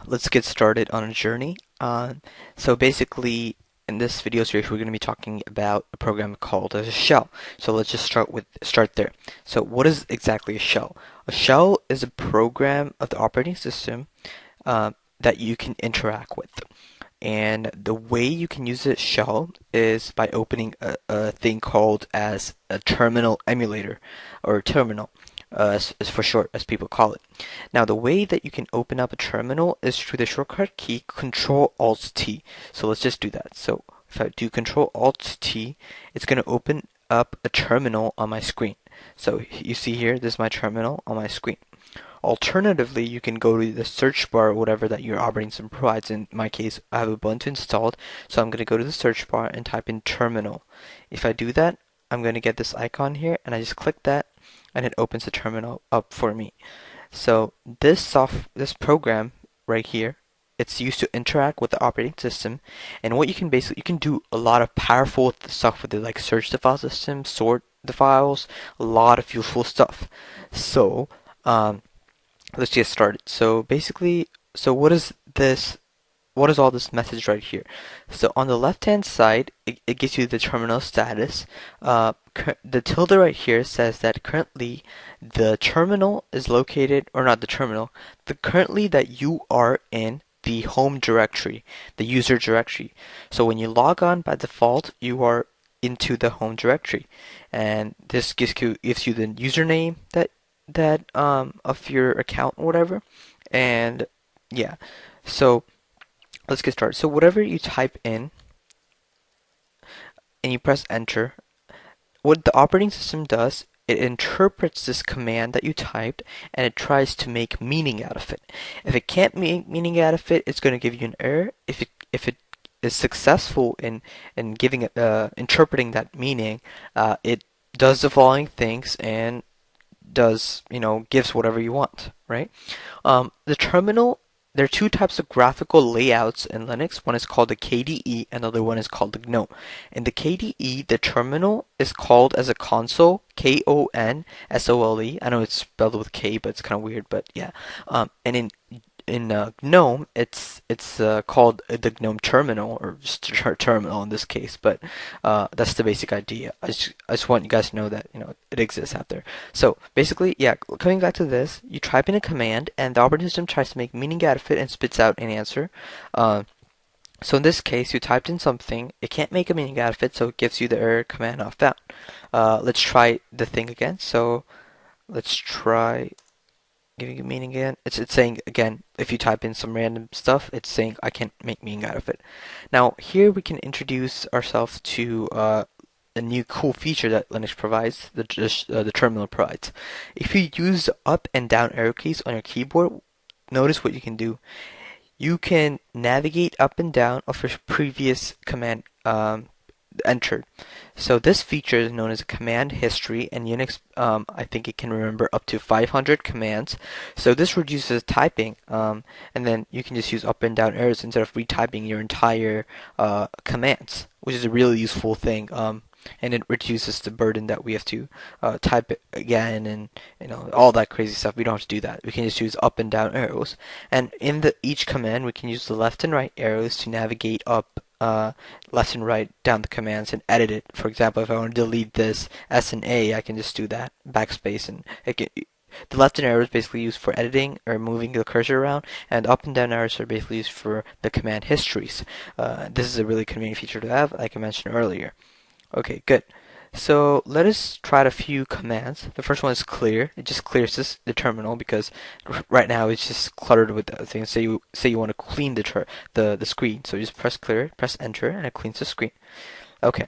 let's get started on a journey. So basically, in this video series, we're going to be talking about a program called a shell. So let's just start there. So what is exactly a shell? A shell is a program of the operating system uh, that you can interact with. And the way you can use a shell is by opening a thing called as a terminal emulator, or terminal, as for short, as people call it. Now, the way that you can open up a terminal is through the shortcut key Control Alt T. So let's just do that. So if I do Control Alt T, it's going to open up a terminal on my screen. So you see here, this is my terminal on my screen. Alternatively, you can go to the search bar or whatever that your operating system provides. In my case, I have Ubuntu installed, so I'm going to go to the search bar and type in terminal. If I do that, I'm going to get this icon here, and I just click that, and it opens the terminal up for me. So this program right here, it's used to interact with the operating system, and what you can do a lot of powerful stuff with it, like search the file system, sort the files, a lot of useful stuff. So, let's get started. So basically, so what is this? What is all this message right here? So on the left hand side, it gives you the terminal status. The tilde right here says that currently the terminal is located, or not the terminal, the currently that you are in the home directory, the user directory. So when you log on by default, you are into the home directory, and this gives you the username that of your account or whatever. And yeah, so let's get started. So whatever you type in and you press enter, what the operating system does, it interprets this command that you typed and it tries to make meaning out of it. If it can't make meaning out of it, it's going to give you an error. If it is successful in giving it interpreting that meaning, it does the following things and gives whatever you want, right? The terminal, there are two types of graphical layouts in Linux. One is called the KDE, and the other one is called the GNOME. In the KDE, the terminal is called as a console, KONSOLE. I know it's spelled with K, but it's kind of weird, but yeah. And in GNOME, it's called the GNOME terminal, or just terminal in this case. But that's the basic idea. I just want you guys to know that it exists out there. So basically, yeah, coming back to this, you type in a command, and the operating system tries to make meaning out of it and spits out an answer. So in this case, you typed in something, it can't make a meaning out of it, so it gives you the error command not found. Let's try the thing again. So let's try giving a meaning again. It's saying again, if you type in some random stuff, it's saying I can't make meaning out of it. Now here we can introduce ourselves to a new cool feature that Linux provides, the terminal provides. If you use the up and down arrow keys on your keyboard, notice what you can do. You can navigate up and down of your previous command entered. So this feature is known as a command history, and Unix, I think it can remember up to 500 commands. So this reduces typing, and then you can just use up and down arrows instead of retyping your entire commands, which is a really useful thing. And it reduces the burden that we have to type it again, and all that crazy stuff. We don't have to do that. We can just use up and down arrows, and in each command we can use the left and right arrows to navigate up, left and right down the commands and edit it. For example, if I want to delete this S and A, I can just do that, backspace, and the left and arrows basically used for editing or moving the cursor around, and up and down arrows are basically used for the command histories. This is a really convenient feature to have, like I mentioned earlier. Okay, good. So let us try a few commands. The first one is clear. It just clears the terminal because right now it's just cluttered with things. Say you want to clean the screen, so you just press clear, press enter, and it cleans the screen. Okay.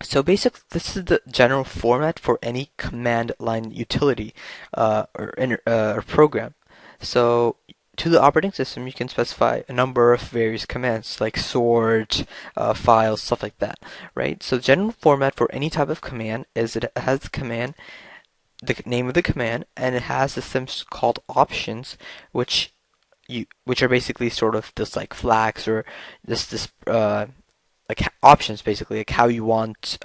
So basically, this is the general format for any command line utility or program. So to the operating system, you can specify a number of various commands like sort, files, stuff like that, right? So the general format for any type of command is it has the command, the name of the command, and it has systems called options, which are basically sort of this like flags, or this like options, basically like how you want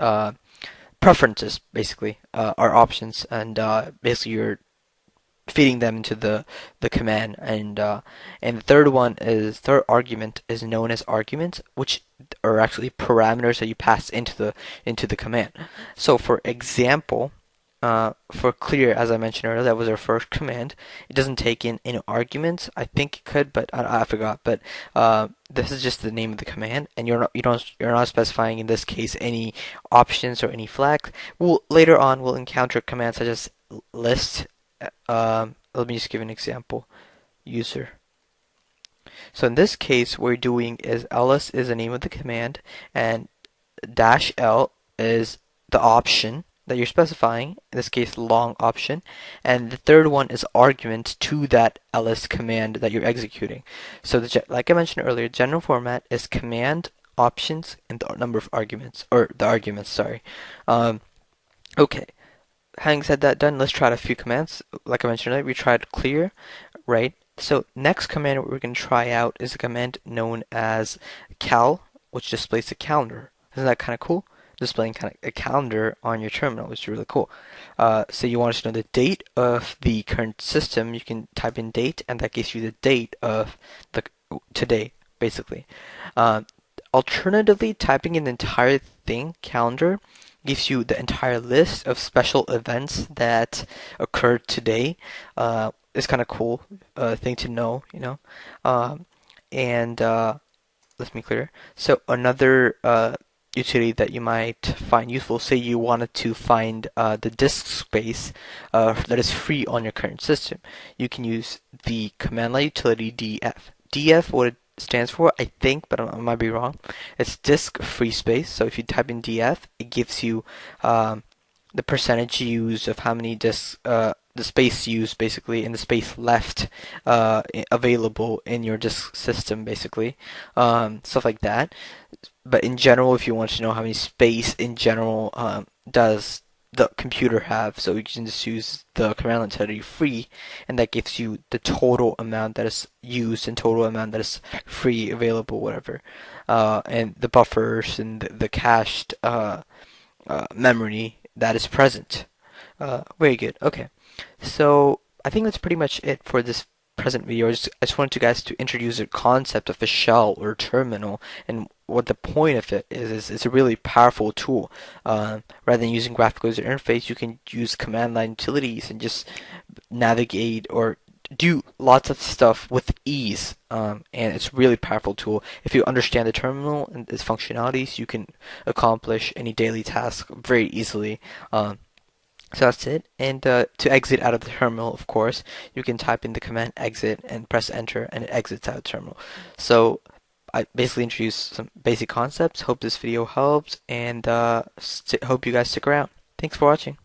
preferences, basically are options, and basically your feeding them into the command. And the third argument is known as arguments, which are actually parameters that you pass into the command. So for example, for clear, as I mentioned earlier, that was our first command. It doesn't take in any arguments. I think it could, but I forgot. But this is just the name of the command, and you're not specifying in this case any options or any flags. Later on we'll encounter commands such as list. Let me just give an example. User. So in this case, what we're doing is ls is the name of the command, and -l is the option that you're specifying, in this case long option, and the third one is argument to that ls command that you're executing. So like I mentioned earlier, general format is command, options, and the number of arguments, or the arguments, sorry. Okay, having said that done, let's try out a few commands. Like I mentioned earlier, we tried clear, right? So next command we're going to try out is a command known as cal, which displays a calendar. Isn't that kind of cool? Displaying kind of a calendar on your terminal, which is really cool. So you want to know the date of the current system, you can type in date, and that gives you the date of the today, basically. Alternatively, typing in the entire thing, calendar, gives you the entire list of special events that occurred today. It's kind of cool thing to know, you know. And Let me clear. So another utility that you might find useful, say you wanted to find the disk space that is free on your current system. You can use the command line utility df. df, what it stands for, I think, but I might be wrong. It's disk free space. So if you type in df, it gives you the percentage used of how many disks, the space used basically, and the space left available in your disk system, basically, stuff like that. But in general, if you want to know how many space in general does the computer have, so you can just use the command line utility free, and that gives you the total amount that is used and total amount that is free, available, whatever, and the buffers and the cached memory that is present. Very good. Okay, so I think that's pretty much it for this present video. I just wanted you guys to introduce the concept of a shell or terminal and what the point of it is. It's a really powerful tool. Rather than using graphical user interface, you can use command line utilities and just navigate or do lots of stuff with ease. And it's a really powerful tool. If you understand the terminal and its functionalities, you can accomplish any daily task very easily. So that's it. And to exit out of the terminal, of course, you can type in the command exit and press enter, and it exits out of the terminal. So I basically introduced some basic concepts. Hope this video helps, and hope you guys stick around. Thanks for watching.